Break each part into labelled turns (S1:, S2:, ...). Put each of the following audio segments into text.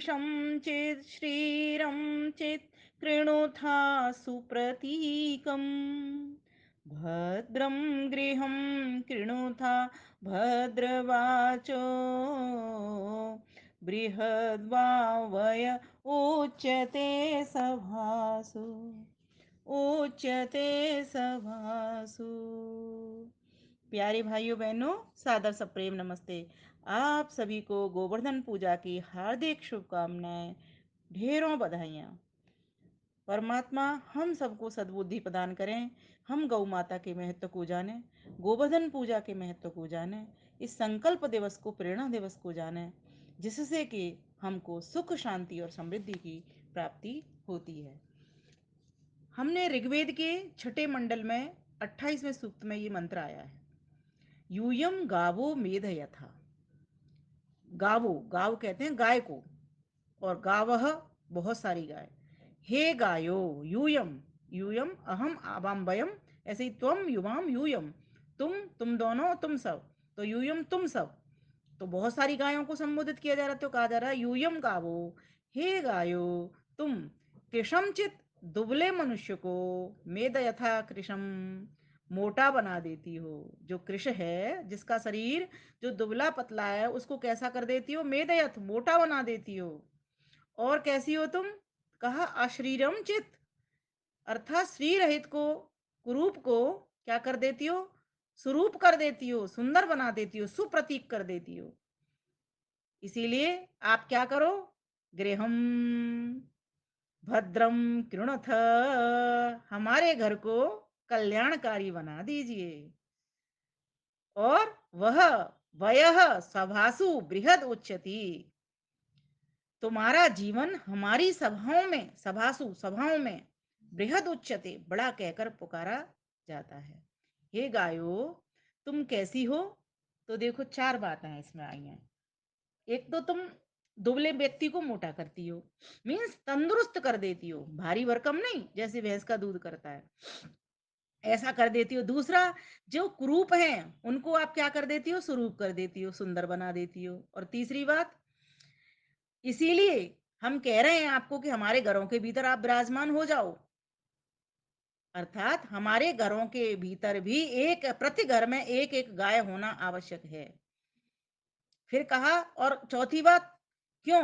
S1: कृशं चेत् श्रीरं चेत् कृणुथा सुप्रतीकम् भद्रं गृहं कृणुथा भद्रवाचो बृहद्वावय उच्यते सभासु उच्यते सभासु। प्यारे भाइयों बहनों, सादर सप्रेम नमस्ते। आप सभी को गोवर्धन पूजा की हार्दिक शुभकामनाएं, ढेरों बधाइयाँ। परमात्मा हम सबको सद्बुद्धि प्रदान करें। हम गौ माता के महत्व को जानें, गोवर्धन पूजा के महत्व को जानें, इस संकल्प दिवस को, प्रेरणा दिवस को जानें, जिससे कि हमको सुख, शांति और समृद्धि की प्राप्ति होती है। हमने ऋग्वेद के छठे मंडल में 28वें सूक्त में ये मंत्र आया है, यूयम गावो मेध यथा। गावो, गाव कहते हैं गाय को, और गावह बहुत सारी गाय। हे गायो, यूयम, यूयम अहम आवाम वयम, ऐसे ही त्वम युवाम यूयम, तुम दोनों, तुम सब, तो यूयम तुम सब, तो बहुत सारी गायों को संबोधित किया जा रहा है। तो कहा जा रहा है यूयम गावो, हे गायो तुम, कृषमचित दुबले मनुष्य को, मेद यथा कृषम, मोटा बना देती हो। जो कृष है, जिसका शरीर जो दुबला पतला है, उसको कैसा कर देती हो? मेदयथ, मोटा बना देती हो। और कैसी हो तुम? कहा अश्रीरम चित, अर्थात श्री रहित को, कुरूप को क्या कर देती हो? स्वरूप कर देती हो, सुंदर बना देती हो, सुप्रतीक कर देती हो। इसीलिए आप क्या करो? गृहम भद्रम कृणथ, हमारे घर को कल्याणकारी बना दीजिए। और वह वयः सभासु बृहद उच्यति, तुम्हारा जीवन हमारी सभाओं में, सभासु सभाओं में, बृहद उच्यते, बड़ा कहकर पुकारा जाता है। हे गायो, तुम कैसी हो? तो देखो, चार बातें इसमें आई हैं। एक तो तुम दुबले व्यक्ति को मोटा करती हो, मीन्स तंदुरुस्त कर देती हो, भारी भरकम नहीं, जैसे भैंस का दूध करता है, ऐसा कर देती हो। दूसरा, जो कुरूप हैं उनको आप क्या कर देती हो? स्वरूप कर देती हो, सुंदर बना देती हो। और तीसरी बात, इसीलिए हम कह रहे हैं आपको कि हमारे घरों के भीतर आप विराजमान हो जाओ, अर्थात हमारे घरों के भीतर भी एक, प्रति घर में एक एक गाय होना आवश्यक है। फिर कहा, और चौथी बात, क्यों?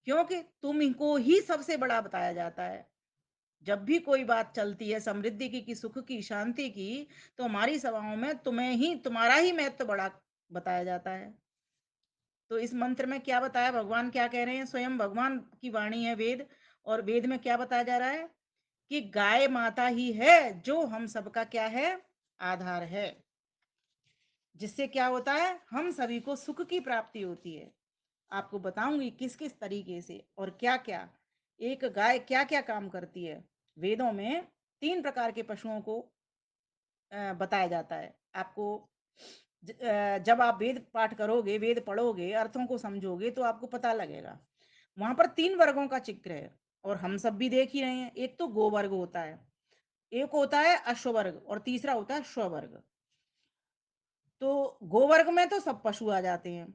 S1: क्योंकि तुम इनको ही सबसे बड़ा बताया जाता है। जब भी कोई बात चलती है समृद्धि की, सुख की, शांति की, तो हमारी सभाओं में तुम्हें ही, तुम्हारा ही महत्व बड़ा बताया जाता है। तो इस मंत्र में क्या बताया, भगवान क्या कह रहे हैं? स्वयं भगवान की वाणी है वेद, और वेद में क्या बताया जा रहा है कि गाय माता ही है जो हम सबका क्या है? आधार है, जिससे क्या होता है? हम सभी को सुख की प्राप्ति होती है। आपको बताऊंगी किस किस तरीके से और क्या क्या, एक गाय क्या क्या काम करती है। वेदों में तीन प्रकार के पशुओं को बताया जाता है। आपको जब आप वेद पाठ करोगे, वेद पढ़ोगे, अर्थों को समझोगे, तो आपको पता लगेगा। वहां पर तीन वर्गों का जिक्र है, और हम सब भी देख ही रहे हैं। एक तो गोवर्ग होता है, एक होता है अश्ववर्ग, और तीसरा होता है श्ववर्ग। तो गोवर्ग में तो सब पशु आ जाते हैं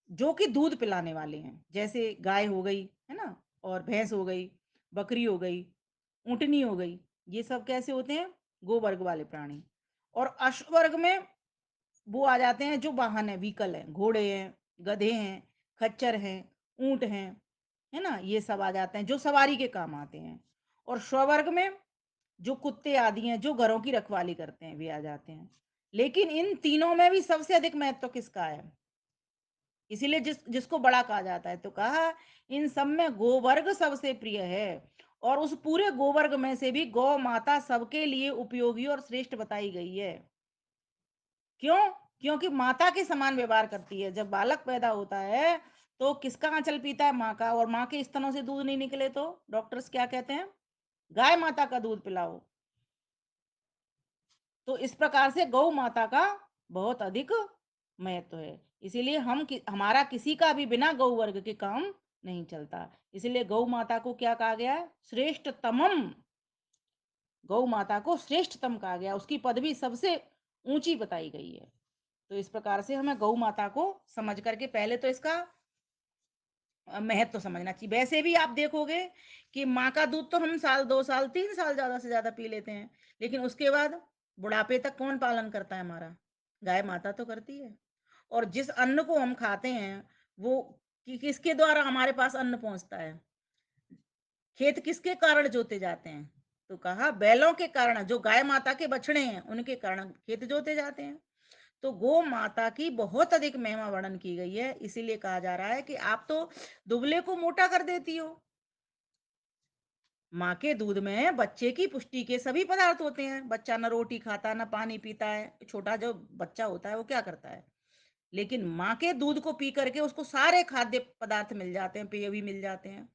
S1: जो कि दूध पिलाने वाले हैं, जैसे गाय हो गई, है ना, और भैंस हो गई, बकरी हो गई, ऊँटनी हो गई। ये सब कैसे होते हैं? गोवर्ग वाले प्राणी। और अश्ववर्ग में वो आ जाते हैं जो वाहन है, व्हीकल है, घोड़े हैं, गधे हैं, खच्चर हैं, ऊंट हैं, है ना, ये सब आ जाते हैं जो सवारी के काम आते हैं। और स्ववर्ग में जो कुत्ते आदि हैं जो घरों की रखवाली करते हैं, वे आ जाते हैं। लेकिन इन तीनों में भी सबसे अधिक महत्व किसका है? इसीलिए जिसको बड़ा कहा जाता है। तो कहा, इन सब में गोवर्ग सबसे प्रिय है, और उस पूरे गोवर्ग में से भी गौ माता सबके लिए उपयोगी और श्रेष्ठ बताई गई है। क्यों? क्योंकि माता के समान व्यवहार करती है। जब बालक पैदा होता है तो किसका आंचल पीता है? माँ का। और माँ के स्तनों से दूध नहीं निकले तो डॉक्टर्स क्या कहते हैं? गाय माता का दूध पिलाओ। तो इस प्रकार से गौ माता का बहुत अधिक महत्व है। इसीलिए हमारा किसी का भी बिना गौ वर्ग के काम नहीं चलता। इसलिए गौ माता को क्या कहा गया है? श्रेष्ठतमम। गौ माता को श्रेष्ठतम कहा गया, उसकी पदवी सबसे ऊंची बताई गई है। तो इस प्रकार से हमें गौ माता को समझ करके पहले तो इसका महत्व तो समझना चाहिए। वैसे भी आप देखोगे कि माँ का दूध तो हम साल, 2 साल, 3 साल ज़्यादा से ज़्यादा पी लेते हैं, लेकिन उसके बाद बुढ़ापे तक कौन पालन करता है हमारा? गाय माता तो करती है। और जिस अन्न को हम खाते हैं, वो किसके द्वारा हमारे पास अन्न पहुँचता है? खेत किसके कारण जोते जाते हैं? तो कहा बैलों के कारण, जो गाय माता के बछड़े हैं, उनके कारण खेत जोते जाते हैं। तो गौ माता की बहुत अधिक महिमा वर्णन की गई है, इसीलिए कहा जा रहा है कि आप तो दुबले को मोटा कर देती हो। माँ के दूध में बच्चे की पुष्टि के सभी पदार्थ होते हैं। बच्चा ना रोटी खाता, ना पानी पीता है। छोटा जो बच्चा होता है, वो क्या करता है? लेकिन माँ के दूध को पी करके उसको सारे खाद्य पदार्थ मिल जाते हैं, पेय भी मिल जाते हैं।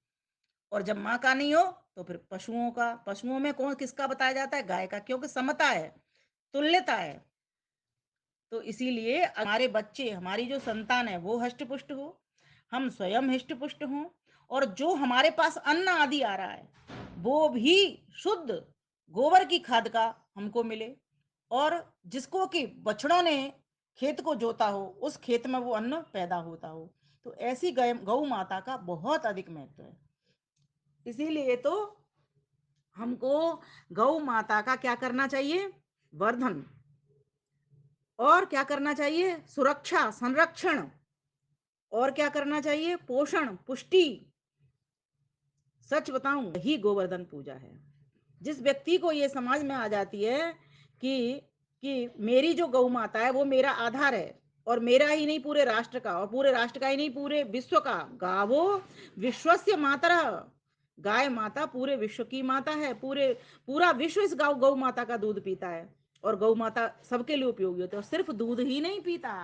S1: और जब माँ का नहीं हो, तो फिर पशुओं का। पशुओं में कौन किसका बताया जाता है? गाय का, क्योंकि समता है, तुल्यता है। तो इसीलिए हमारे बच्चे, हमारी जो संतान है, वो हष्ट-पुष्ट हो, हम स्वयं हष्ट-पुष्ट हों, और जो हमारे पास अन्न आदि आ रहा है, वो भी शुद्ध गोबर की खाद का हमको मिले, और जिसको कि बछड़ों ने खेत को जोता हो, उस खेत में वो अन्न पैदा होता हो। तो ऐसी गौ माता का बहुत अधिक महत्व है। इसीलिए तो हमको गौ माता का क्या करना चाहिए? वर्धन। और क्या करना चाहिए? सुरक्षा, संरक्षण। और क्या करना चाहिए? पोषण, पुष्टि। सच बताऊं, यही गोवर्धन पूजा है। जिस व्यक्ति को ये समझ में आ जाती है कि मेरी जो गौ माता है वो मेरा आधार है, और मेरा ही नहीं पूरे राष्ट्र का, और पूरे राष्ट्र का ही नहीं पूरे विश्व का। गावो विश्वस्य मातरः। गाय माता पूरे विश्व की माता है। पूरा विश्व इस गौ माता का दूध पीता है। और गौ माता सबके लिए उपयोगी होती है। और सिर्फ दूध ही नहीं पीता,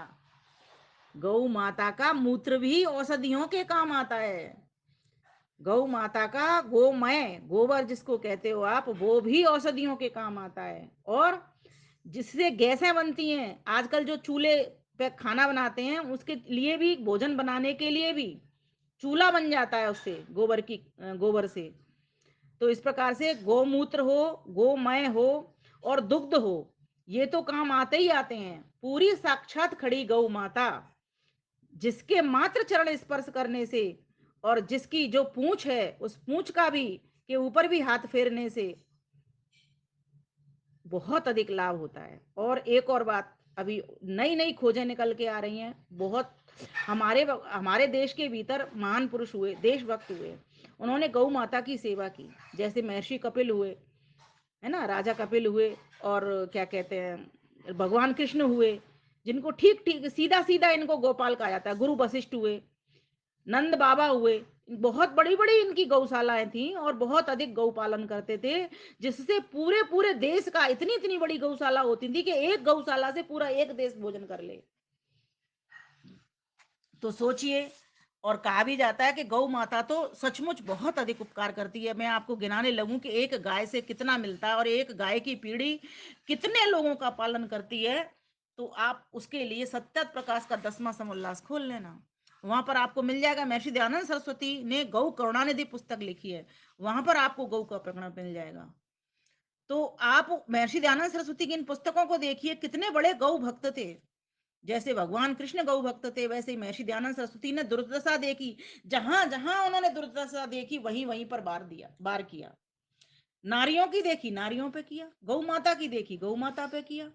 S1: गौ माता का मूत्र भी औषधियों के काम आता है। गौ माता का गोमय, गोबर जिसको कहते हो आप, वो भी औषधियों के काम आता है। और जिससे गैसें बनती हैं, आजकल जो चूल्हे पे खाना बनाते हैं, उसके लिए भी, भोजन बनाने के लिए भी चूल्हा बन जाता है उससे, गोबर से। तो इस प्रकार से गोमूत्र हो, गोमय हो, और दुग्ध हो, ये तो काम आते ही आते हैं। पूरी साक्षात खड़ी गौ माता, जिसके मात्र चरण स्पर्श करने से, और जिसकी जो पूंछ है, उस पूंछ का भी, के ऊपर भी हाथ फेरने से बहुत अधिक लाभ होता है। और एक और बात, अभी नई नई खोजें निकल के आ रही हैं बहुत। हमारे देश के भीतर महान पुरुष हुए, देशभक्त हुए, उन्होंने गौ माता की सेवा की। जैसे महर्षि कपिल हुए, है ना, राजा कपिल हुए, और क्या कहते हैं, भगवान कृष्ण हुए, जिनको ठीक ठीक सीधा सीधा इनको गोपाल कहा जाता है। गुरु वशिष्ठ हुए, नंद बाबा हुए। बहुत बड़ी बड़ी इनकी गौशालाएं थी, और बहुत अधिक गौ पालन करते थे, जिससे पूरे पूरे देश का, इतनी इतनी बड़ी गौशाला होती थी कि एक गौशाला से पूरा एक देश भोजन कर ले। तो सोचिए। और कहा भी जाता है कि गौ माता तो सचमुच बहुत अधिक उपकार करती है। मैं आपको गिनाने लगूं कि एक गाय से कितना मिलता है, और एक गाय की पीढ़ी कितने लोगों का पालन करती है। तो आप उसके लिए सत्य प्रकाश का 10वां समोल्लास खोल लेना। वहां पर आपको मिल जाएगा। महर्षि दयानंद सरस्वती ने गौ करुणानिधि पुस्तक लिखी है, वहां पर आपको गौ का प्रकरण मिल जाएगा। तो आप महर्षि दयानंद सरस्वती की इन पुस्तकों को देखिए, कितने बड़े गौ भक्त थे। जैसे भगवान कृष्ण गौ भक्त थे, वैसे ही महर्षि दयानंद सरस्वती ने दुर्दशा देखी। जहां जहां उन्होंने दुर्दशा देखी, वहीं वहीं पर बार किया। नारियों की देखी, नारियों पे किया। गौ माता की देखी, गौ माता पे किया।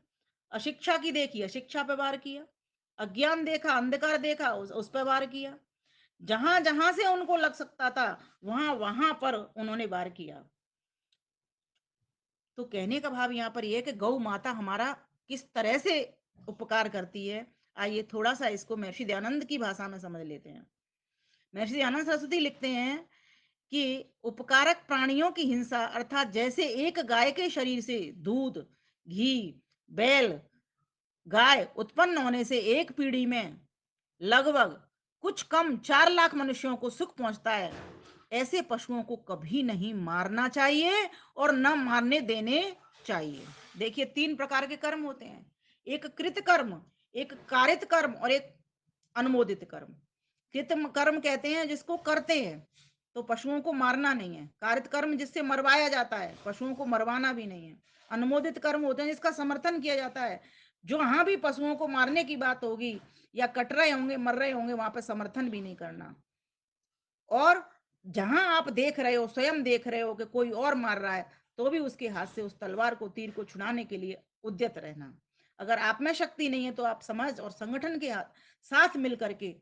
S1: अशिक्षा की देखी, अशिक्षा पे वार किया। अज्ञान देखा, अंधकार देखा, उस पे वार किया। जहां जहां से उनको लग सकता था, वहां वहां पर उन्होंने वार किया। तो कहने का भाव यहाँ पर ये है कि गौ माता हमारा किस तरह से उपकार करती है। आइए थोड़ा सा इसको महर्षि दयानंद की भाषा में समझ लेते हैं। महर्षि दयानंद सरस्वती लिखते हैं कि उपकारक प्राणियों की हिंसा, अर्थात जैसे एक गाय के शरीर से दूध, घी, बैल, गाय उत्पन्न होने से एक पीढ़ी में लगभग कुछ कम 4 लाख मनुष्यों को सुख पहुंचता है, ऐसे पशुओं को कभी नहीं मारना चाहिए, और न मारने देने चाहिए। देखिए 3 प्रकार के कर्म होते हैं। एक कृत कर्म, एक कारित कर्म, और एक अनुमोदित कर्म। कृत कर्म कहते हैं जिसको करते हैं, तो पशुओं को मारना नहीं है। कारित कर्म जिससे मरवाया जाता है, पशुओं को मरवाना भी नहीं है। अनुमोदित कर्म होते हैं जिसका समर्थन किया जाता है। जहां भी पशुओं को मारने की बात होगी, या कट रहे होंगे, मर रहे होंगे, वहां पर समर्थन भी नहीं करना। और जहां आप देख रहे हो, स्वयं देख रहे हो कि कोई और मार रहा है, तो भी उसके हाथ से उस तलवार को, तीर को छुड़ाने के लिए उद्यत रहना। अगर आप में शक्ति नहीं है तो आप समाज और संगठन के साथ मिल करके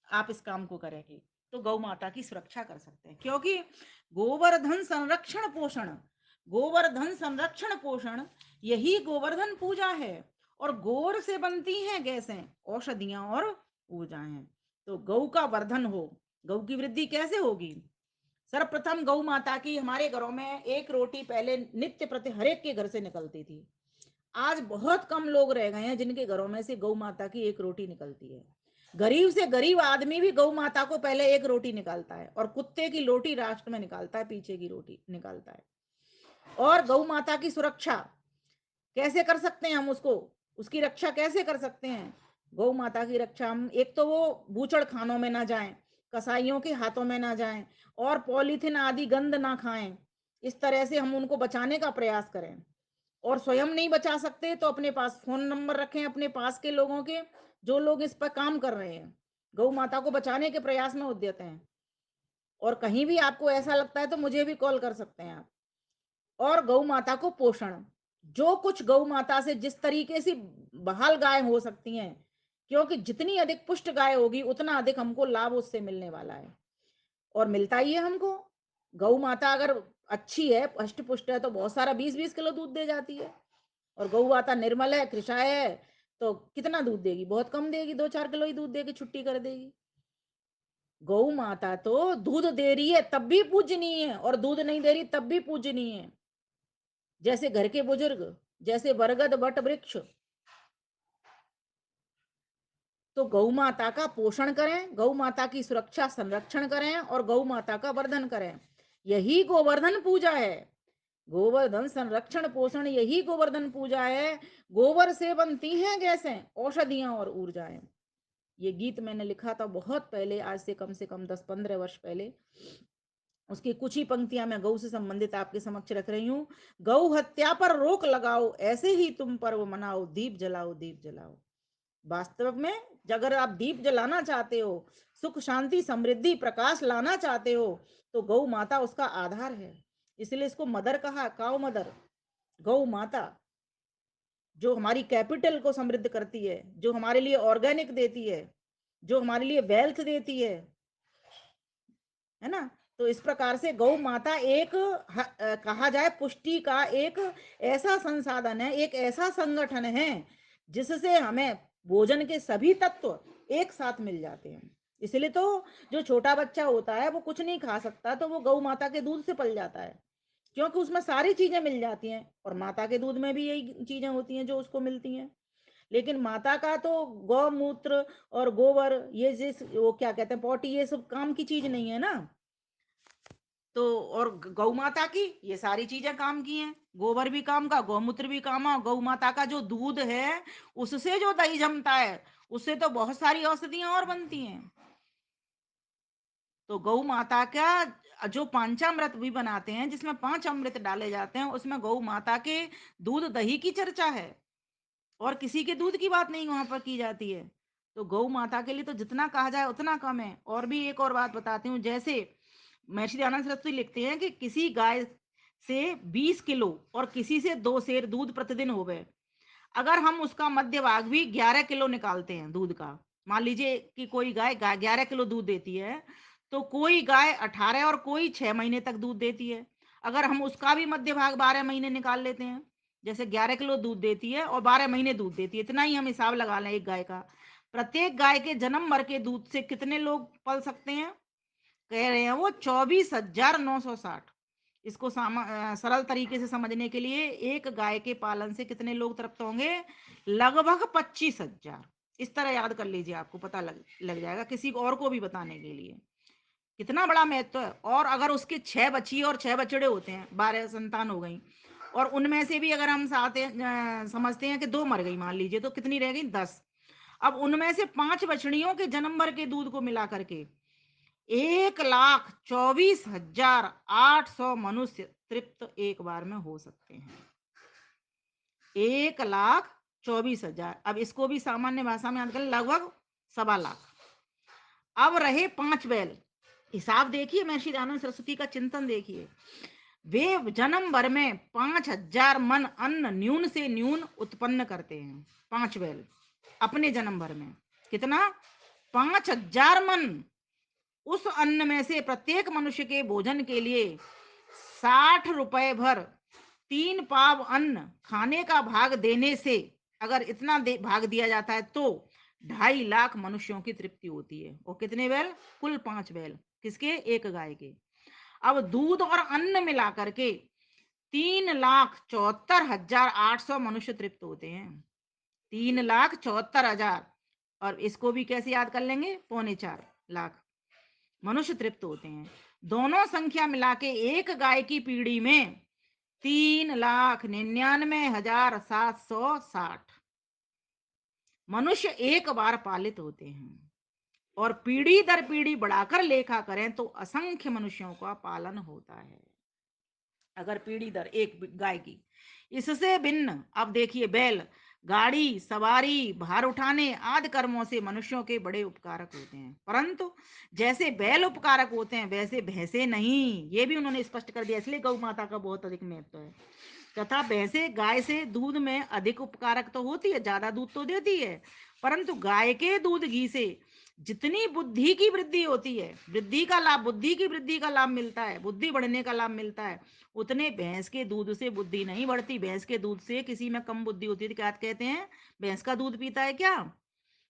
S1: आप इस काम को करेंगे तो गौ माता की सुरक्षा कर सकते हैं। क्योंकि गोवर्धन संरक्षण पोषण, गोवर्धन संरक्षण पोषण यही गोवर्धन पूजा है। और गोबर से बनती हैं गैसें, औषधियां और ऊर्जाएं। तो गौ का वर्धन हो, गौ की वृद्धि कैसे होगी? सर्वप्रथम गौ माता की हमारे घरों में एक रोटी पहले नित्य प्रति हर एक के घर से निकलती थी। आज बहुत कम लोग रह गए हैं जिनके घरों में से गौ माता की एक रोटी निकलती है। गरीब से गरीब आदमी भी गौ माता को पहले एक रोटी निकालता है, और कुत्ते की रोटी राष्ट्र में निकालता है, पीछे की रोटी निकालता है। और गौ माता की सुरक्षा कैसे कर सकते हैं हम? उसकी रक्षा कैसे कर सकते हैं? गौ माता की रक्षा हम, एक तो वो बूचड़ खानों में ना जाएं, कसाईयों के हाथों में ना जाएं, और पॉलीथिन आदि गंद ना खाएं। इस तरह से हम उनको बचाने का प्रयास करें। और स्वयं नहीं बचा सकते तो अपने पास फोन नंबर रखें अपने पास के लोगों के, जो लोग इस पर काम कर रहे हैं, गौ माता को बचाने के प्रयास में उद्यत हैं। और कहीं भी आपको ऐसा लगता है तो मुझे भी कॉल कर सकते हैं आप। और गौ माता को पोषण, जो कुछ गौ माता से जिस तरीके से बहाल गाय हो सकती हैं, क्योंकि जितनी अधिक पुष्ट गाय होगी उतना अधिक हमको लाभ उससे मिलने वाला है, और मिलता ही है हमको। गौ माता अगर अच्छी है, पुष्ट पुष्ट है, तो बहुत सारा 20-20 किलो दूध दे जाती है। और गौ माता निर्मल है, कृषाय है, तो कितना दूध देगी? बहुत कम देगी, 2-4 किलो ही दूध देगी, छुट्टी कर देगी। गौ माता तो दूध दे रही है तब भी पूजनीय है, और दूध नहीं दे रही तब भी पूजनीय है। जैसे घर के बुजुर्ग, जैसे बरगद वट वृक्ष। तो गौ माता का पोषण करें, गौ माता की सुरक्षा संरक्षण करें, और गौ माता का वर्धन करें। यही गोवर्धन पूजा है। गोवर्धन संरक्षण पोषण यही गोवर्धन पूजा है। गोबर से बनती हैं गैसें, औषधियां और ऊर्जाएं। ये गीत मैंने लिखा था बहुत पहले, आज से कम 10-15 वर्ष पहले। उसकी कुछ ही पंक्तियां मैं गौ से संबंधित आपके समक्ष रख रही हूँ। गौ हत्या पर रोक लगाओ, ऐसे ही तुम पर्व मनाओ, दीप जलाओ, दीप जलाओ। वास्तव में अगर आप दीप जलाना चाहते हो, सुख शांति समृद्धि प्रकाश लाना चाहते हो, तो गौ माता उसका आधार है। इसलिए इसको मदर कहा, काउ मदर, गौ माता, जो हमारी कैपिटल को समृद्ध करती है, जो हमारे लिए ऑर्गेनिक देती है, जो हमारे लिए वेल्थ देती है ना। तो इस प्रकार से गौ माता एक कहा जाए पुष्टि का एक ऐसा संसाधन है, एक ऐसा संगठन है जिससे हमें भोजन के सभी तत्व एक साथ मिल जाते हैं। इसलिए तो जो छोटा बच्चा होता है वो कुछ नहीं खा सकता, तो वो गौ माता के दूध से पल जाता है, क्योंकि उसमें सारी चीजें मिल जाती हैं। और माता के दूध में भी यही चीजें होती हैं जो उसको मिलती हैं। लेकिन माता का तो गौमूत्र और गोबर, ये जिस वो क्या कहते हैं, पॉटी, ये सब काम की चीज नहीं है ना। तो और गौ माता की ये सारी चीजें काम की हैं। गोबर भी काम का, गौमूत्र भी काम है। गौ माता का जो दूध है, उससे जो दही जमता है, उससे तो बहुत सारी औषधियां और बनती हैं। तो गौ माता का जो पंचामृत भी बनाते हैं, जिसमें 5 अमृत डाले जाते हैं, उसमें गौ माता के दूध दही की चर्चा है, और किसी के दूध की बात नहीं वहां पर की जाती है। तो गौ माता के लिए तो जितना कहा जाए उतना कम है। और भी एक और बात बताती हूँ, जैसे महर्षि दयानंद सरस्वती लिखते हैं कि किसी गाय से 20 किलो और किसी से 2 सेर दूध प्रतिदिन हो गए, अगर हम उसका मध्य भाग भी 11 किलो निकालते हैं दूध का, मान लीजिए कि कोई गाय 11 किलो दूध देती है, तो कोई गाय 18 और कोई 6 महीने तक दूध देती है। अगर हम उसका भी मध्य भाग 12 महीने निकाल लेते हैं, जैसे 11 किलो दूध देती है और 12 महीने दूध देती है, इतना ही हम हिसाब लगा लें एक गाय का। प्रत्येक गाय के जन्म भर के दूध से कितने लोग पल सकते हैं? कह रहे हैं वो 24,960। इसको सरल तरीके से समझने के लिए, एक गाय के पालन से कितने लोग तृप्त होंगे? लगभग 25,000। इस तरह याद कर लीजिए, आपको पता लग जाएगा, किसी और को भी बताने के लिए कितना बड़ा महत्व है। और अगर उसके 6 बच्ची और 6 बछड़े होते हैं, 12 संतान हो गई, और उनमें से भी अगर हम समझते हैं कि 2 मर गई मान लीजिए, तो कितनी रह गई? 10। अब उनमें से 5 बछड़ियों के जन्म भर के दूध को मिला करके 1,24,800 मनुष्य तृप्त एक बार में हो सकते हैं। 1,24,000। अब इसको भी सामान्य भाषा में याद करें, लगभग 1.25 लाख। अब रहे 5 बैल, हिसाब देखिए, महर्षि दयानंद सरस्वती का चिंतन देखिए। वे जन्म भर में 5,000 मन अन्न न्यून से न्यून उत्पन्न करते हैं। 5 बैल अपने जन्म भर में कितना? 5,000 मन। उस अन्न में से प्रत्येक मनुष्य के भोजन के लिए 60 रुपए भर 3 पाव अन्न खाने का भाग देने से, अगर इतना भाग दिया जाता है तो 2.5 लाख मनुष्यों की तृप्ति होती है। और कितने बैल? कुल 5 बैल। किसके? एक गाय के। अब दूध और अन्न मिला करके 3,74,800 मनुष्य तृप्त होते हैं। 3,74,000। और इसको भी कैसे याद कर लेंगे? 3.25 लाख मनुष्य तृप्त होते हैं। दोनों संख्या मिला के एक गाय की पीढ़ी में 3,99,760 मनुष्य एक बार पालित होते हैं। और पीढ़ी दर पीढ़ी बढ़ाकर लेखा करें तो असंख्य मनुष्यों का पालन होता है, अगर पीढ़ी दर एक गाय की। इससे भिन्न अब देखिए, बैल गाड़ी सवारी भार उठाने आदि कर्मों से मनुष्यों के बड़े उपकारक होते हैं, परंतु जैसे बैल उपकारक होते हैं वैसे भैंसे नहीं। ये भी उन्होंने स्पष्ट कर दिया। इसलिए गौ माता का बहुत अधिक महत्व है। तथा भैंसे गाय से दूध में अधिक उपकारक तो होती है, ज्यादा दूध तो देती है, परंतु गाय के दूध घी से जितनी बुद्धि की वृद्धि होती है, वृद्धि का लाभ, बुद्धि की वृद्धि का लाभ मिलता है, बुद्धि बढ़ने का लाभ मिलता है, उतने भैंस के दूध से बुद्धि नहीं बढ़ती। भैंस के दूध से किसी में कम बुद्धि होती है तो क्या कहते हैं? भैंस का दूध पीता है क्या?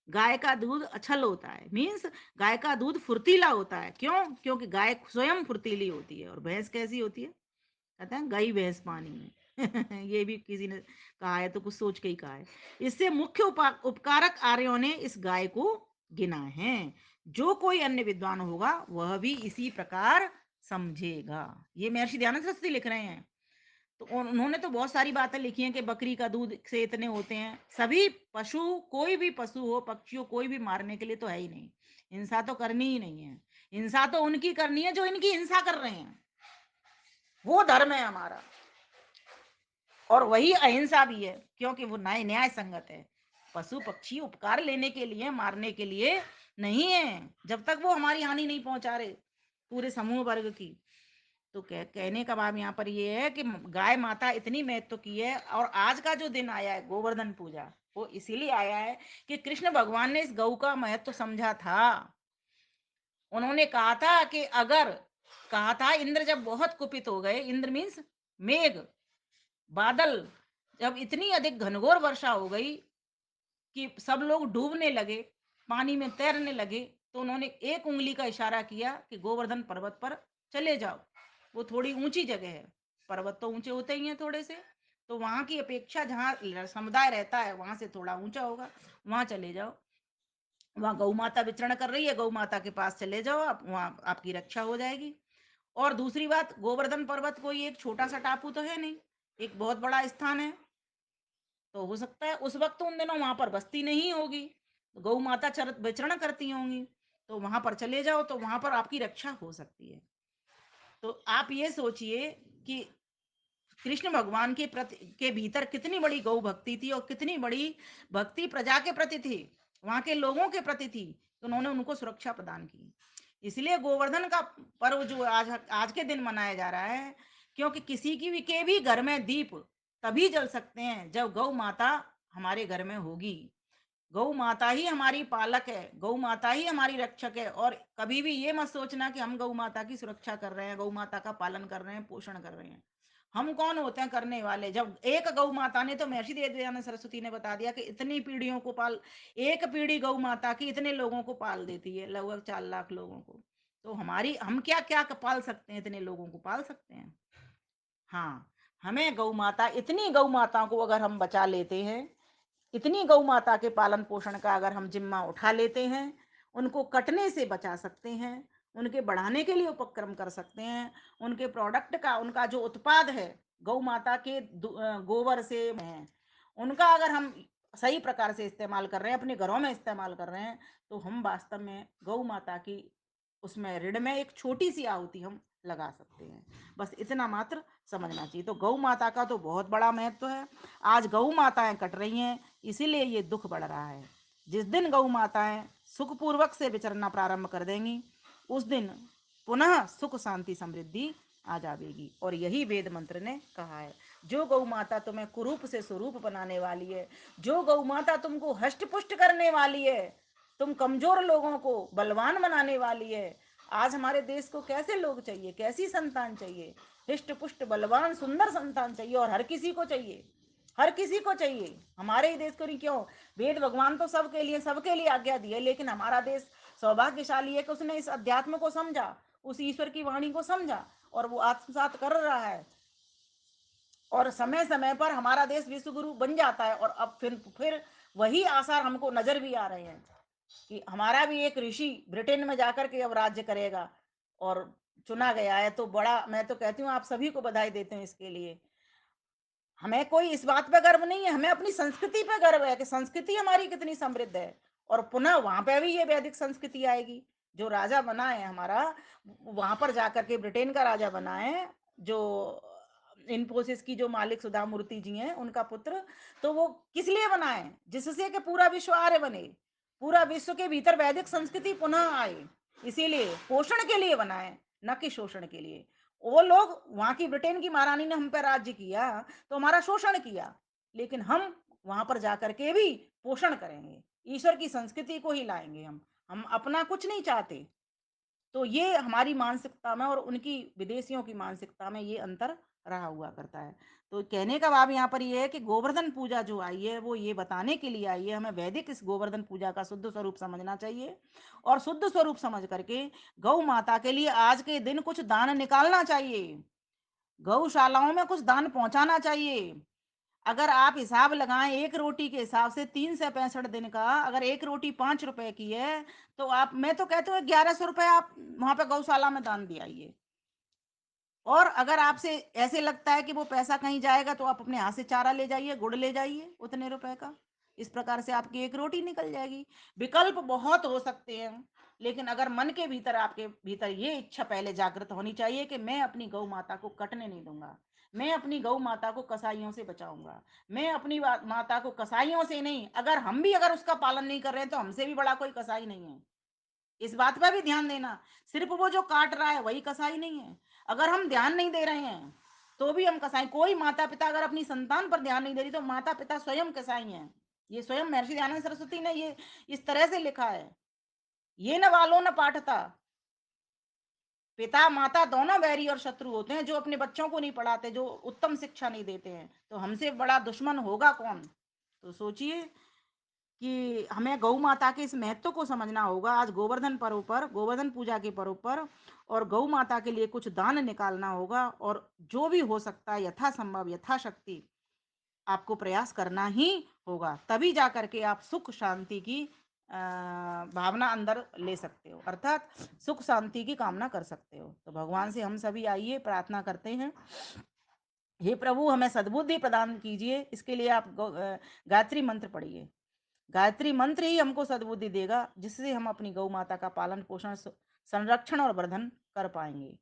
S1: गाय का दूध अछल होता है, मीन्स गाय का दूध फुर्तीला होता है। क्यों? क्योंकि गाय स्वयं फुर्तीली होती है। और भैंस कैसी होती है? कहते हैं गई भैंस पानी में। ये भी किसी ने कहा है तो कुछ सोच के ही कहा है। इससे मुख्य उपकारक आर्यों ने इस गाय को गिना है। जो कोई अन्य विद्वान होगा वह भी इसी प्रकार समझेगा। ये महर्षि दयानंद सरस्वती लिख रहे हैं। तो उन्होंने तो बहुत सारी बातें लिखी हैं कि बकरी का दूध से इतने होते हैं। सभी पशु, कोई भी पशु हो, पक्षी हो, कोई भी मारने के लिए तो है ही नहीं। हिंसा तो करनी ही नहीं है। हिंसा तो उनकी करनी है जो इनकी हिंसा कर रहे हैं। वो धर्म है हमारा। और वही अहिंसा भी है, क्योंकि वो न्याय संगत है। पशु पक्षी उपकार लेने के लिए, मारने के लिए नहीं है, जब तक वो हमारी हानि नहीं पहुंचा रहे पूरे समूह वर्ग की। तो कहने का भाव यहाँ पर ये है कि गाय माता इतनी महत्व की है। और आज का जो दिन आया है गोवर्धन पूजा, वो इसीलिए आया है कि कृष्ण भगवान ने इस गौ का महत्व समझा था। उन्होंने कहा था कि अगर, कहा था इंद्र जब बहुत कुपित हो गए, इंद्र मीन्स मेघ, बादल, जब इतनी अधिक घनघोर वर्षा हो गई कि सब लोग डूबने लगे, पानी में तैरने लगे, तो उन्होंने एक उंगली का इशारा किया कि गोवर्धन पर्वत पर चले जाओ। वो थोड़ी ऊंची जगह है, पर्वत तो ऊंचे होते ही हैं थोड़े से, तो वहां की अपेक्षा जहां समुदाय रहता है वहां से थोड़ा ऊंचा होगा, वहां चले जाओ। वहां गौ माता विचरण कर रही है, गौ माता के पास चले जाओ आप, वहां आपकी रक्षा हो जाएगी। और दूसरी बात, गोवर्धन पर्वत कोई एक छोटा सा टापू तो है नहीं, एक बहुत बड़ा स्थान है। तो हो सकता है उस वक्त उन दिनों वहां पर बस्ती नहीं होगी, तो गौ माता चर विचरण करती होंगी, तो वहां पर चले जाओ तो वहां पर आपकी रक्षा हो सकती है। तो आप ये सोचिए कि कृष्ण भगवान के प्रति के भीतर कितनी बड़ी गौ भक्ति थी और कितनी बड़ी भक्ति प्रजा के प्रति थी, वहां के लोगों के प्रति थी। तो उन्होंने उनको सुरक्षा प्रदान की। इसलिए गोवर्धन का पर्व जो आज आज के दिन मनाया जा रहा है, क्योंकि किसी की भी के भी घर में दीप तभी जल सकते हैं जब गौ माता हमारे घर में होगी। गौ माता ही हमारी पालक है, गौ माता ही हमारी रक्षक है। और कभी भी ये मत सोचना कि हम गौ माता की सुरक्षा कर रहे हैं, गौ माता का पालन कर रहे हैं, पोषण कर रहे हैं। हम कौन होते हैं करने वाले? जब एक गौ माता ने, तो महर्षि दयानंद सरस्वती ने बता दिया कि इतनी पीढ़ियों को पाल, एक पीढ़ी गौ माता की इतने लोगों को पाल देती है, लगभग 4 लाख लोगों को। तो हमारी, हम क्या क्या पाल सकते हैं? इतने लोगों को पाल सकते हैं। हाँ, हमें गौ माता, इतनी गौ माताओं को अगर हम बचा लेते हैं, इतनी गौ माता के पालन पोषण का अगर हम जिम्मा उठा लेते हैं, उनको कटने से बचा सकते हैं, उनके बढ़ाने के लिए उपक्रम कर सकते हैं, उनके प्रोडक्ट का, उनका जो उत्पाद है गौ माता के गोबर से है, उनका अगर हम सही प्रकार से इस्तेमाल कर रहे हैं, अपने घरों में इस्तेमाल कर रहे हैं, तो हम वास्तव में गौ माता की उसमें ऋण में एक छोटी सी आहुति हम लगा सकते हैं। बस इतना मात्र समझना चाहिए। तो गौ माता का तो बहुत बड़ा महत्व है। आज गौ माताएं कट रही हैं, इसीलिए ये दुख बढ़ रहा है। जिस दिन गौ माताएं सुखपूर्वक से विचरना प्रारंभ कर देंगी, उस दिन पुनः सुख शांति समृद्धि आ जाएगी। और यही वेद मंत्र ने कहा है। जो गौ माता तुम्हें कुरूप से स्वरूप बनाने वाली है, जो गौ माता तुमको हष्ट पुष्ट करने वाली है, तुम कमजोर लोगों को बलवान बनाने वाली है। आज हमारे देश को कैसे लोग चाहिए, कैसी संतान चाहिए? हिष्ट पुष्ट बलवान सुंदर संतान चाहिए, और हर किसी को चाहिए, हर किसी को चाहिए। हमारे ही देश को नहीं, क्यों? वेद भगवान तो सबके लिए आज्ञा दी है, लेकिन हमारा देश सौभाग्यशाली है कि उसने इस अध्यात्म को समझा, उस ईश्वर की वाणी को समझा, और वो आत्मसात कर रहा है। और समय समय पर हमारा देश विश्व गुरु बन जाता है। और अब फिर वही आसार हमको नजर भी आ रहे हैं कि हमारा भी एक ऋषि ब्रिटेन में जाकर के अब राज्य करेगा, और चुना गया है। तो बड़ा, मैं तो कहती हूँ, आप सभी को बधाई देते हैं इसके लिए। हमें कोई इस बात पे गर्व नहीं है, हमें अपनी संस्कृति पे गर्व है कि संस्कृति हमारी कितनी समृद्ध है। और पुनः वहां पे भी ये वैदिक संस्कृति आएगी। जो राजा बना है हमारा, वहां पर जाकर के ब्रिटेन का राजा बना है, जो इन्फोसिस की जो मालिक सुधा मूर्ति जी हैं, उनका पुत्र। तो वो किस लिए बना है? जिससे कि पूरा विश्व आर्य बने, पूरा विश्व के भीतर वैदिक संस्कृति पुनः आए। इसीलिए पोषण के लिए बना है, न कि शोषण के लिए। वो लोग, वहां की ब्रिटेन की महारानी ने हम पे राज्य किया, तो हमारा शोषण किया, लेकिन हम वहां पर जाकर के भी पोषण करेंगे, ईश्वर की संस्कृति को ही लाएंगे। हम अपना कुछ नहीं चाहते। तो ये हमारी मानसिकता में और उनकी विदेशियों की मानसिकता में ये अंतर रहा हुआ करता है। तो कहने का भाव यहाँ पर ये है कि गोवर्धन पूजा जो आई है, वो ये बताने के लिए आई है, हमें वैदिक इस गोवर्धन पूजा का शुद्ध स्वरूप समझना चाहिए। और शुद्ध स्वरूप समझ करके गौ माता के लिए आज के दिन कुछ दान निकालना चाहिए, गौशालाओं में कुछ दान पहुंचाना चाहिए। अगर आप हिसाब लगाएं एक रोटी के हिसाब से, 365 दिन का, अगर एक रोटी 5 रुपए की है, तो आप, मैं तो कहती हूँ 1100 रुपए आप वहां पे गौशाला में दान दियाइए। और अगर आपसे ऐसे लगता है कि वो पैसा कहीं जाएगा, तो आप अपने हाथ से चारा ले जाइए, गुड़ ले जाइए उतने रुपए का। इस प्रकार से आपकी एक रोटी निकल जाएगी। विकल्प बहुत हो सकते हैं, लेकिन अगर मन के भीतर, आपके भीतर ये इच्छा पहले जागृत होनी चाहिए कि मैं अपनी गौ माता को कटने नहीं दूंगा, मैं अपनी गौ माता को कसाईयों से बचाऊंगा, मैं अपनी माता को कसाईयों से नहीं, अगर हम भी अगर उसका पालन नहीं कर रहे हैं, तो हमसे भी बड़ा कोई कसाई नहीं है। इस बात पर भी ध्यान देना। सिर्फ वो जो काट रहा है वही कसाई नहीं है। अगर हम ध्यान नहीं दे रहे हैं, तो भी हम कसाई। कोई माता पिता अगर अपनी संतान पर ध्यान नहीं दे रही, तो माता पिता स्वयं कसाई हैं। ये स्वयं महर्षि दयानंद सरस्वती ने ये इस तरह से लिखा है। ये न वालो न पाठता, पिता माता दोनों बैरी और शत्रु होते हैं, जो अपने बच्चों को नहीं पढ़ाते, जो उत्तम शिक्षा नहीं देते हैं, तो हमसे बड़ा दुश्मन होगा कौन? तो सोचिए कि हमें गौ माता के इस महत्व को समझना होगा। आज गोवर्धन पर्व पर, गोवर्धन पूजा के पर्व पर, और गौ माता के लिए कुछ दान निकालना होगा। और जो भी हो सकता है, यथासंभव यथाशक्ति आपको प्रयास करना ही होगा। तभी जा करके आप सुख शांति की भावना अंदर ले सकते हो, अर्थात सुख शांति की कामना कर सकते हो। तो भगवान से हम सभी आइए प्रार्थना करते हैं। हे प्रभु, हमें सद्बुद्धि प्रदान कीजिए। इसके लिए आप गायत्री मंत्र पढ़िए। गायत्री मंत्र ही हमको सद्बुद्धि देगा, जिससे हम अपनी गौ माता का पालन पोषण, संरक्षण और वर्धन कर पाएंगे।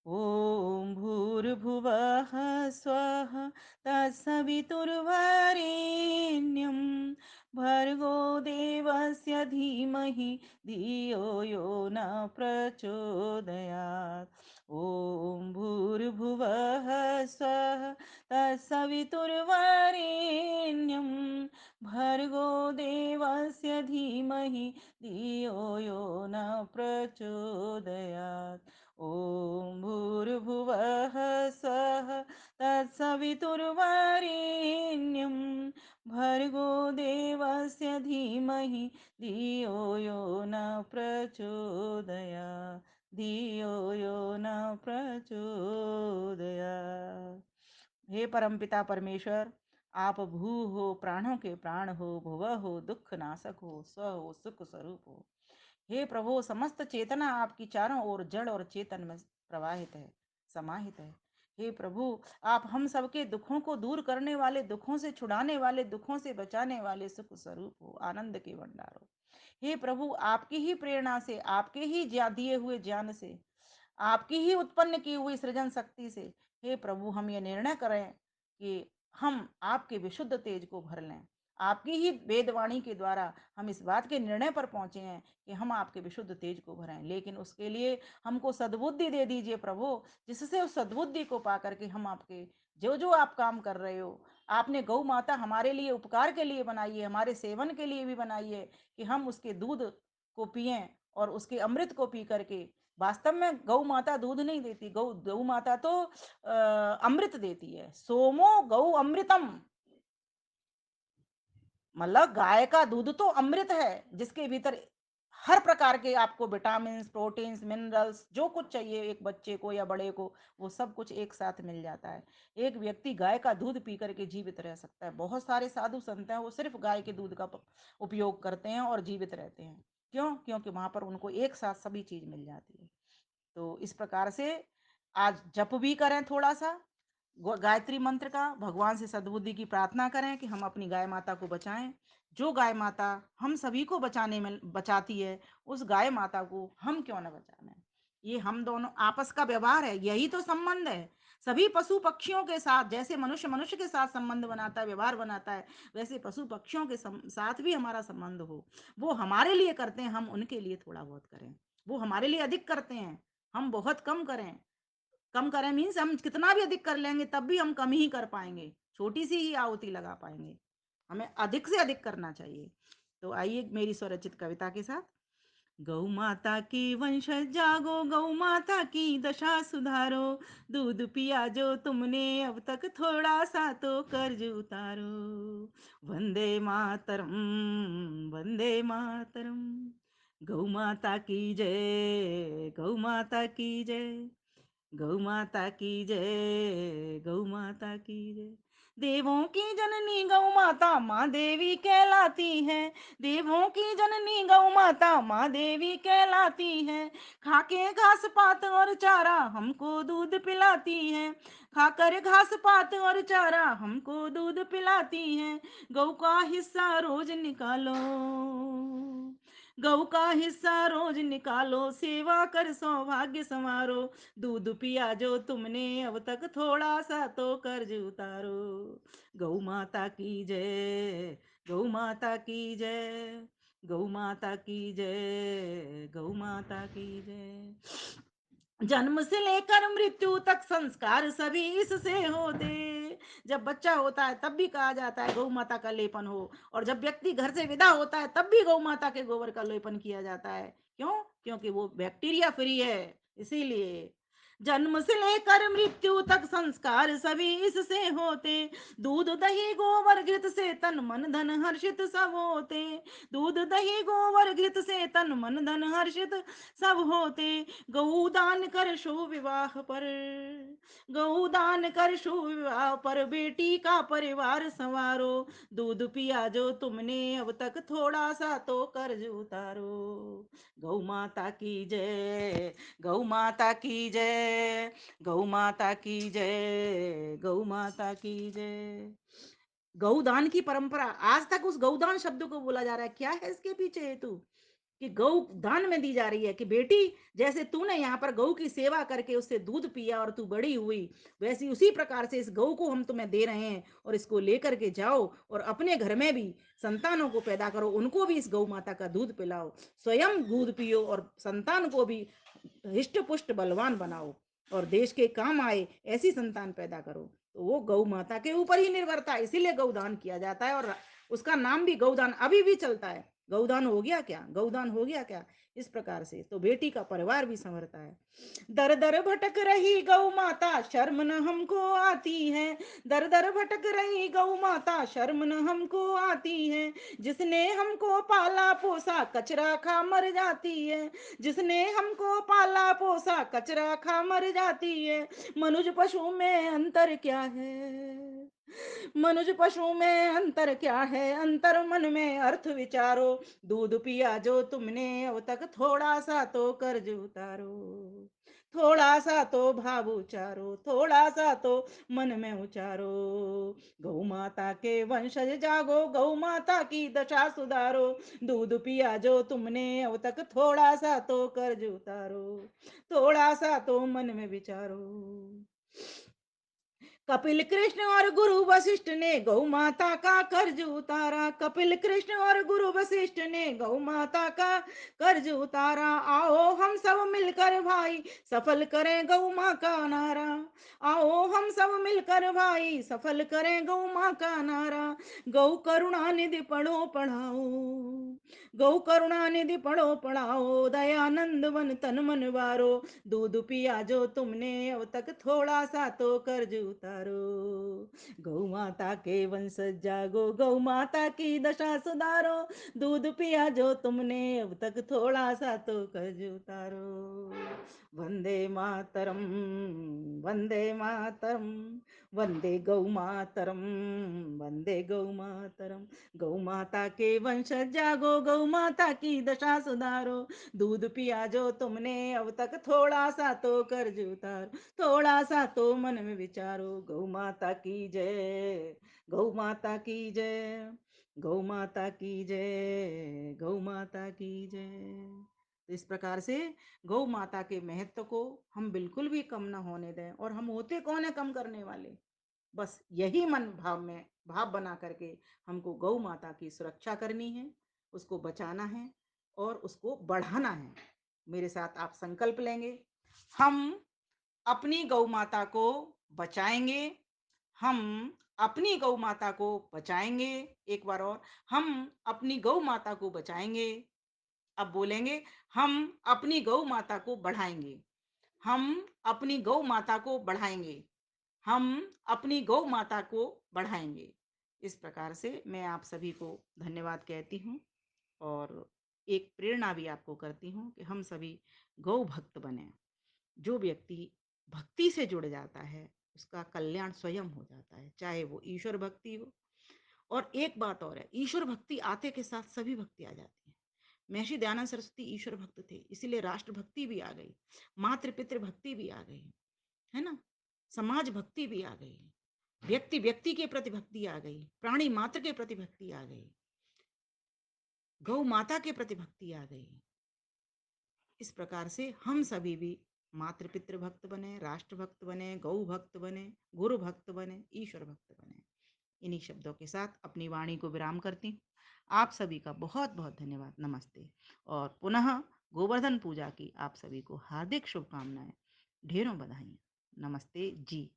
S1: ॐ भूर्भुवः स्वः तत्सवितुर्वरेण्यं भर्गो देवस्य धीमहि धियो यो न प्रचोदयात्। ॐ भूर्भुवः स्वः तत्सवितुर्वरेण्यं भर्गो देवस्य धीमहि धियो यो न प्रचोदयात्। ॐ भूर्भुवः स्वः तत्सवितुर्वरेण्यं भर्गो देवस्य धीमहि धियो यो न प्रचोदयात्, धियो यो न प्रचोदयात्। हे परमपिता परमेश्वर, आप भू हो, प्राणों के प्राण हो, भुव हो, दुख नाशक हो, स्व हो, सुख स्वरूप हो। हे प्रभु, समस्त चेतना आपकी चारों ओर जड़ और चेतन में प्रवाहित है, समाहित है। हे प्रभु, आप हम सबके दुखों को दूर करने वाले, दुखों से छुड़ाने वाले, दुखों से बचाने वाले सुख स्वरूप हो, आनंद के भंडार हो। हे प्रभु, आपकी ही प्रेरणा से, आपके ही दिए हुए ज्ञान से, आपकी ही उत्पन्न की हुई सृजन शक्ति से, हे प्रभु, हम ये निर्णय करें कि हम आपके विशुद्ध तेज को भर लें, आपकी ही वेदवाणी के द्वारा हम इस बात के निर्णय पर पहुँचे हैं कि हम आपके विशुद्ध तेज को भरें। लेकिन उसके लिए हमको सद्बुद्धि दे दीजिए प्रभु, जिससे उस सद्बुद्धि को पा करके हम आपके जो-जो आप काम कर रहे हो, आपने गौ माता हमारे लिए उपकार के लिए बनाई है, हमारे सेवन के लिए भी बनाई है कि हम उसके दूध को पिएँ और उसके अमृत को पी करके वास्तव में गौ माता दूध नहीं देती, गौ गौ माता तो अमृत देती है। सोमो गौ अमृतम, मतलब गाय का दूध तो अमृत है, जिसके भीतर हर प्रकार के आपको विटामिन्स, प्रोटीन्स, मिनरल्स जो कुछ चाहिए एक बच्चे को या बड़े को, वो सब कुछ एक साथ मिल जाता है। एक व्यक्ति गाय का दूध पी करके जीवित रह सकता है। बहुत सारे साधु संत हैं, वो सिर्फ गाय के दूध का उपयोग करते हैं और जीवित रहते हैं। क्यों? क्योंकि वहां पर उनको एक साथ सभी चीज मिल जाती है। तो इस प्रकार से आज जप भी करें थोड़ा सा गायत्री मंत्र का, भगवान से सद्बुद्धि की प्रार्थना करें कि हम अपनी गाय माता को बचाएं। जो गाय माता हम सभी को बचाने में बचाती है, उस गाय माता को हम क्यों न बचाना। ये हम दोनों आपस का व्यवहार है, यही तो संबंध है। सभी पशु पक्षियों के साथ जैसे मनुष्य मनुष्य के साथ संबंध बनाता है, व्यवहार बनाता है, वैसे पशु पक्षियों के साथ भी हमारा संबंध हो। वो हमारे लिए करते हैं, हम उनके लिए थोड़ा बहुत करें। वो हमारे लिए अधिक करते हैं, हम बहुत कम करें। कम करें मीन्स हम कितना भी अधिक कर लेंगे तब भी हम कम ही कर पाएंगे, छोटी सी ही आहुति लगा पाएंगे। हमें अधिक से अधिक करना चाहिए। तो आइए मेरी स्वरचित कविता के साथ। गौ माता की वंशज जागो, गौ माता की दशा सुधारो, दूध पिया जो तुमने अब तक थोड़ा सा तो कर्ज उतारो। वंदे मातरम, वंदे मातरम। गौ माता की जय, गौ माता की जय, गौ माता की जय, गौ माता की जय। देवों की जननी गौ माता माँ देवी कहलाती है, देवों की जननी गौ माता माँ देवी कहलाती है। खाके घास पात और चारा हमको दूध पिलाती है, खाकर घास पात और चारा हमको दूध पिलाती है। गौ का हिस्सा रोज निकालो, गौ का हिस्सा रोज निकालो, सेवा कर सौभाग्य संवारो। दूध पिया जो तुमने अब तक थोड़ा सा तो कर्ज उतारो। गौ माता की जय, गौ माता की जय, गौ माता की जय, गौ माता की जय। जन्म से लेकर मृत्यु तक संस्कार सभी इससे होते। जब बच्चा होता है तब भी कहा जाता है गौ माता का लेपन हो, और जब व्यक्ति घर से विदा होता है तब भी गौ माता के गोबर का लेपन किया जाता है। क्यों? क्योंकि वो बैक्टीरिया फ्री है, इसीलिए। जन्म से लेकर मृत्यु तक संस्कार सभी इससे होते। दूध दही गोबर घृत से तन मन धन हर्षित सब होते। दूध दही गोबर घृत से तन मन धन हर्षित सब होते। गौदान कर शु विवाह पर, गौदान कर शु विवाह पर, बेटी का परिवार संवारो। दूध पिया जो तुमने अब तक थोड़ा सा तो कर्ज उतारो। गौ माता की जय, गौ माता की जय, गौ माता की जय, गौ माता की जय। गौदान की परंपरा आज तक उस गौदान शब्द को बोला जा रहा है। क्या है इसके पीछे हेतु? कि गौ दान में दी जा रही है कि बेटी, जैसे तूने यहाँ पर गौ की सेवा करके उससे दूध पिया और तू बड़ी हुई, वैसी उसी प्रकार से इस गौ को हम तुम्हें दे रहे हैं, और इसको लेकर के जाओ और अपने घर में भी संतानों को पैदा करो, उनको भी इस गौ माता का दूध पिलाओ, स्वयं दूध पियो और संतान को भी हिष्ट पुष्ट बलवान बनाओ, और देश के काम आए ऐसी संतान पैदा करो। तो वो गौ माता के ऊपर ही निर्भरता है, इसीलिए गौदान किया जाता है, और उसका नाम भी गौदान अभी भी चलता है। गौदान हो गया क्या, गौदान हो गया क्या, इस प्रकार से तो बेटी का परिवार भी संवरता है। दर दर भटक रही गौ माता शर्म न हमको आती है, दर दर भटक रही गौ माता शर्म न हमको आती है। जिसने हमको पाला पोसा कचरा खा मर जाती है, जिसने हमको पाला पोसा कचरा खा मर जाती है। मनुज पशु में अंतर क्या है, मनुज पशु में अंतर क्या है, अंतर मन में अर्थ विचारो। दूध पिया जो तुमने अब तक थोड़ा सा तो कर्ज उतारो, थोड़ा सा तो भाव उचारो, थोड़ा सा तो मन में उचारो। गौ माता के वंशज जागो, गौ माता की दशा सुधारो। दूध पिया जो तुमने अब तक थोड़ा सा तो कर्ज उतारो, थोड़ा सा तो मन में विचारो। कपिल कृष्ण और गुरु वशिष्ठ ने गौ माता का कर्ज उतारा। कपिल कृष्ण और गुरु वशिष्ठ ने गौ माता का कर्ज उतारा। आओ हम सब मिलकर भाई सफल करें गौ माँ का नारा। आओ हम सब मिलकर भाई सफल करें गौ माँ का नारा। गौ करुणा निधि पढ़ो पढ़ाओ। गौ करुणा निधि पढ़ो पढ़ाओ। दयानंद वन तन मन वारो। दूध पिया जो तुमने अब तक थोड़ा सा तो कर्ज उतारो। गौ माता के वंशज जागो। गौ माता की दशा सुधारो। दूध पिया जो तुमने अब तक थोड़ा सा तो कर्ज उतारो। वंदे मातरम। वंदे मातरम। वंदे गौ मातरम। वंदे गौ मातरम। गौ माता के वंशज जागो। गौ माता की दशा सुधारो। दूध पिया जो तुमने अब तक थोड़ा सा तो कर्ज उतारो। थोड़ा सा तो मन में विचारो। गौ माता की जय। गौ माता की जय। गौ माता की जय। गौ माता की जय। तो इस प्रकार से गौ माता के महत्व को हम बिल्कुल भी कम ना होने दें। और हम होते कौन है कम करने वाले? बस यही मन भाव में भाव बना करके हमको गौ माता की सुरक्षा करनी है, उसको बचाना है और उसको बढ़ाना है। मेरे साथ आप संकल्प लेंगे, हम अपनी गौ माता को बचाएंगे। हम अपनी गौ माता को बचाएंगे। एक बार और, हम अपनी गौ माता को बचाएंगे। अब बोलेंगे, हम अपनी गौ माता को बढ़ाएंगे। हम अपनी गौ माता को बढ़ाएंगे। हम अपनी गौ माता को बढ़ाएंगे। इस प्रकार से मैं आप सभी को धन्यवाद कहती हूँ और एक प्रेरणा भी आपको करती हूँ कि हम सभी गौ भक्त बने। जो व्यक्ति भक्ति से जुड़ जाता है उसका कल्याण स्वयं हो जाता है, चाहे वो ईश्वर भक्ति हो। और एक बात और है, ईश्वर भक्ति आते के साथ सभी भक्ति आ जाती है। महर्षि दयानंद सरस्वती ईश्वर भक्त थे, इसीलिए राष्ट्र भक्ति भी आ गई, मातृ पितृ भक्ति भी आ गई, है ना, समाज भक्ति भी आ गई, व्यक्ति व्यक्ति के प्रति भक्ति आ गई, प्राणी मात्र के प्रति भक्ति आ गई, गौ माता के प्रति भक्ति आ गई। इस प्रकार से हम सभी भी मातृ पितृ भक्त बने, राष्ट्र भक्त बने, गौ भक्त बने, गुरु भक्त बने, ईश्वर भक्त बने। इन्हीं शब्दों के साथ अपनी वाणी को विराम करती हूँ। आप सभी का बहुत बहुत धन्यवाद। नमस्ते। और पुनः गोवर्धन पूजा की आप सभी को हार्दिक शुभकामनाएं, ढेरों बधाई। नमस्ते जी।